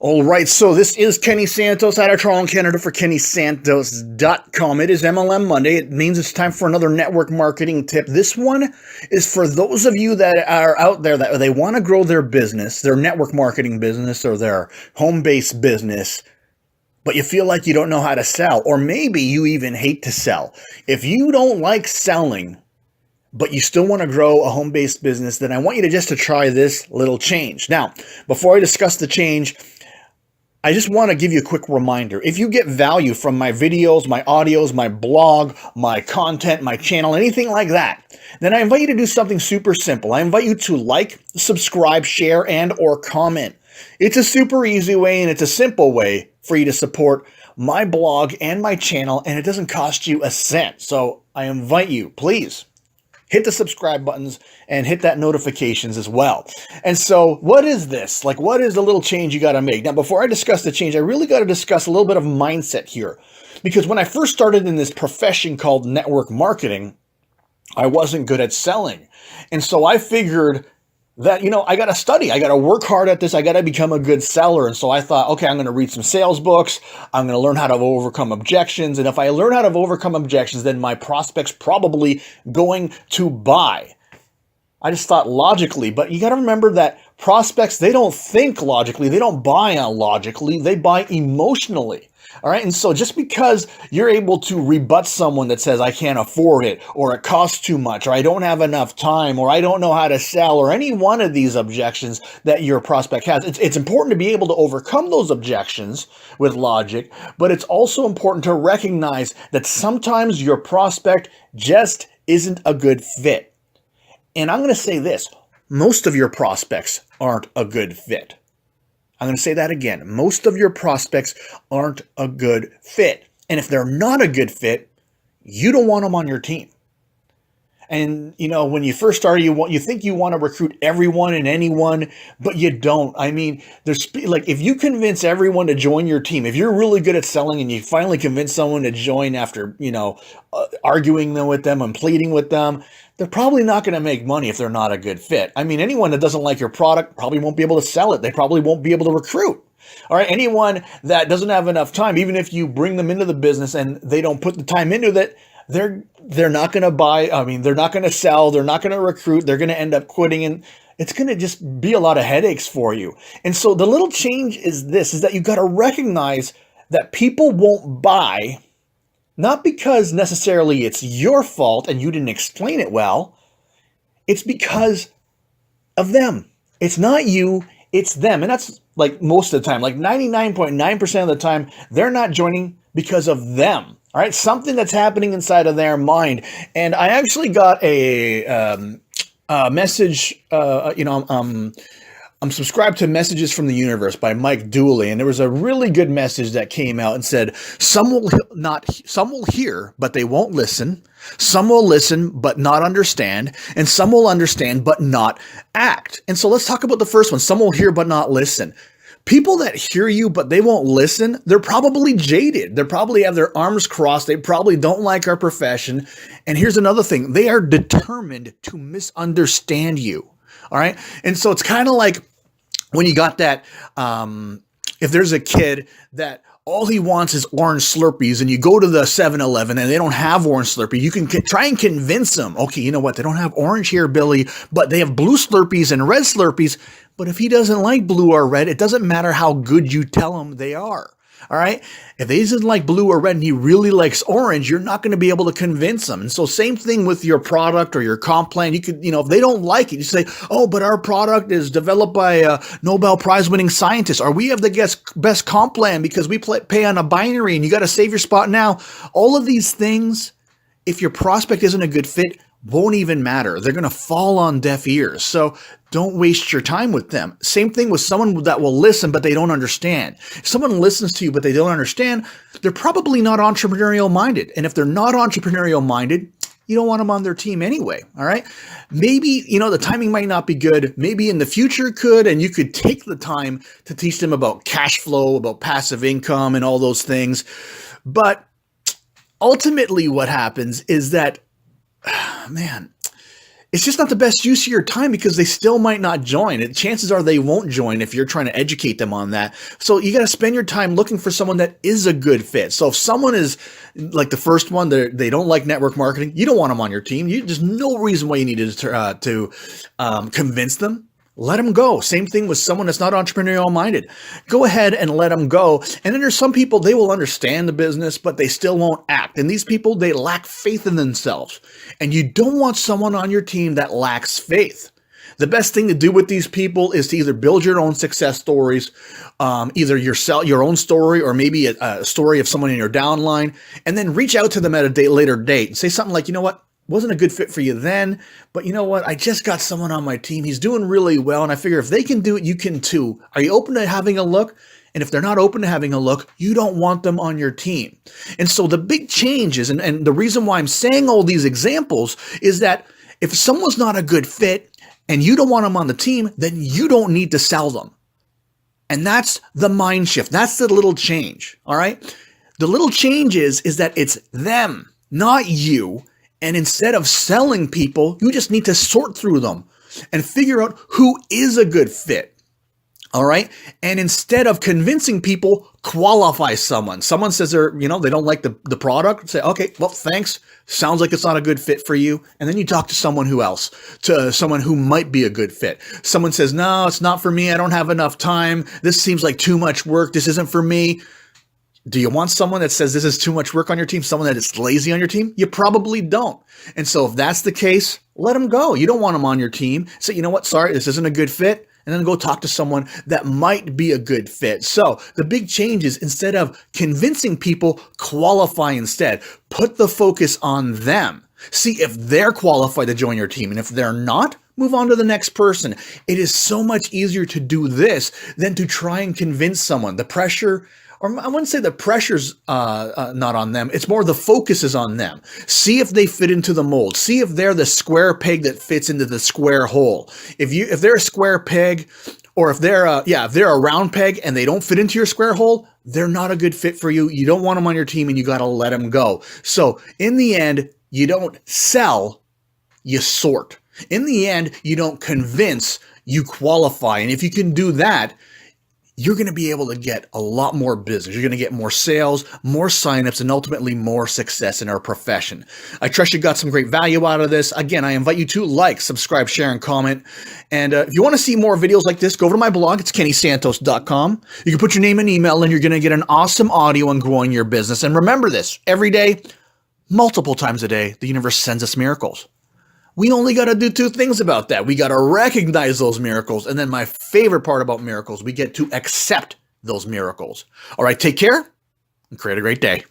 All right, so this is Kenny Santos out of Toronto, Canada for KennySantos.com. It is MLM Monday. It means it's time for another network marketing tip. This one is for those of you that are out there that they want to grow their business, their network marketing business or their home-based business, but you feel like you don't know how to sell, or maybe you even hate to sell. If you don't like selling, but you still want to grow a home-based business, then I want you to try this little change. Now, before I discuss the change, I just want to give you a quick reminder. If you get value from my videos, my audios, my blog, my content, my channel, anything like that, then I invite you to do something super simple. I invite you to like, subscribe, share, and or comment. It's a super easy way and it's a simple way for you to support my blog and my channel, and it doesn't cost you a cent. So I invite you, please, hit the subscribe buttons and hit that notifications as well. And so what is this? Like, what is the little change you got to make? Now, before I discuss the change, I really got to discuss a little bit of mindset here. Because when I first started in this profession called network marketing, I wasn't good at selling. And so I figured that, I got to study. I got to work hard at this. I got to become a good seller. And so I thought, okay, I'm going to read some sales books. I'm going to learn how to overcome objections. And if I learn how to overcome objections, then my prospect's probably going to buy. I just thought logically, but you got to remember that prospects, they don't think logically. They don't buy logically. They buy emotionally. All right. And so just because you're able to rebut someone that says, I can't afford it, or it costs too much, or I don't have enough time, or I don't know how to sell, or any one of these objections that your prospect has, it's important to be able to overcome those objections with logic, but it's also important to recognize that sometimes your prospect just isn't a good fit. And I'm going to say this, most of your prospects aren't a good fit. I'm going to say that again. Most of your prospects aren't a good fit. And if they're not a good fit, you don't want them on your team. And, when you first start, you think you want to recruit everyone and anyone, but you don't. I mean, if you convince everyone to join your team, if you're really good at selling and you finally convince someone to join after, arguing with them and pleading with them, they're probably not going to make money if they're not a good fit. I mean, anyone that doesn't like your product probably won't be able to sell it. They probably won't be able to recruit. All right. Anyone that doesn't have enough time, even if you bring them into the business and they don't put the time into it, they're not going to buy. I mean, they're not going to sell. They're not going to recruit. They're going to end up quitting, and it's going to just be a lot of headaches for you. And so the little change is that you've got to recognize that people won't buy, not because necessarily it's your fault and you didn't explain it well. It's because of them. It's not you, it's them. And that's like most of the time, like 99.9% of the time, they're not joining because of them. All right, something that's happening inside of their mind. And I actually got a message. I'm subscribed to Messages from the Universe by Mike Dooley, and there was a really good message that came out and said, some will hear, but they won't listen. Some will listen, but not understand. And some will understand, but not act. And so let's talk about the first one. Some will hear, but not listen. People that hear you, but they won't listen, they're probably jaded. They probably have their arms crossed. They probably don't like our profession. And here's another thing. They are determined to misunderstand you. All right. And so it's kind of like when you got that, if there's a kid that all he wants is orange Slurpees and you go to the 7-Eleven and they don't have orange Slurpee, you can try and convince them, okay, you know what? They don't have orange here, Billy, but they have blue Slurpees and red Slurpees. But if he doesn't like blue or red, it doesn't matter how good you tell him they are. All right. If he doesn't like blue or red and he really likes orange, you're not going to be able to convince him. And so same thing with your product or your comp plan. You could, if they don't like it, you say, oh, but our product is developed by a Nobel Prize winning scientist, or we have the best comp plan because we pay on a binary and you got to save your spot now. All of these things, if your prospect isn't a good fit, won't even matter. They're going to fall on deaf ears. So don't waste your time with them. Same thing with someone that will listen, but they don't understand. If someone listens to you, but they don't understand, they're probably not entrepreneurial minded. And if they're not entrepreneurial minded, you don't want them on their team anyway. All right. Maybe, the timing might not be good. Maybe in the future it could, and you could take the time to teach them about cash flow, about passive income and all those things. But ultimately what happens is that, man, it's just not the best use of your time because they still might not join. And chances are they won't join if you're trying to educate them on that. So you got to spend your time looking for someone that is a good fit. So if someone is like the first one, they don't like network marketing, you don't want them on your team. There's no reason why you need to convince them. Let them go. Same thing with someone that's not entrepreneurial minded. Go ahead and let them go. And then there's some people, they will understand the business, but they still won't act. And these people, they lack faith in themselves. And you don't want someone on your team that lacks faith. The best thing to do with these people is to either build your own success stories, either your own story, or maybe a story of someone in your downline, and then reach out to them at a later date and say something like, you know what? Wasn't a good fit for you then, but you know what? I just got someone on my team. He's doing really well, and I figure if they can do it, you can too. Are you open to having a look? And if they're not open to having a look, you don't want them on your team. And so the big change is, and the reason why I'm saying all these examples is that if someone's not a good fit and you don't want them on the team, then you don't need to sell them. And that's the mind shift. That's the little change, all right? The little change is that it's them, not you. And instead of selling people, you just need to sort through them and figure out who is a good fit. All right. And instead of convincing people, qualify someone. Someone says they don't like the product. Say, okay, well, thanks. Sounds like it's not a good fit for you. And then you talk to someone who might be a good fit. Someone says, no, it's not for me. I don't have enough time. This seems like too much work. This isn't for me. Do you want someone that says this is too much work on your team? Someone that is lazy on your team? You probably don't. And so if that's the case, let them go. You don't want them on your team. Say, you know what? Sorry, this isn't a good fit. And then go talk to someone that might be a good fit. So the big change is instead of convincing people, qualify instead. Put the focus on them. See if they're qualified to join your team. And if they're not, move on to the next person. It is so much easier to do this than to try and convince someone. The pressure, or I wouldn't say the pressure's not on them. It's more the focus is on them. See if they fit into the mold. See if they're the square peg that fits into the square hole. If they're a square peg, or if they're a round peg and they don't fit into your square hole, they're not a good fit for you. You don't want them on your team, and you got to let them go. So in the end, you don't sell, you sort. In the end, you don't convince, you qualify. And if you can do that, you're going to be able to get a lot more business. You're going to get more sales, more signups, and ultimately more success in our profession. I trust you got some great value out of this. Again, I invite you to like, subscribe, share, and comment. And if you want to see more videos like this, go over to my blog. It's kennysantos.com. You can put your name and email, and you're going to get an awesome audio on growing your business. And remember this, every day, multiple times a day, the universe sends us miracles. We only got to do two things about that. We got to recognize those miracles. And then my favorite part about miracles, we get to accept those miracles. All right, take care and create a great day.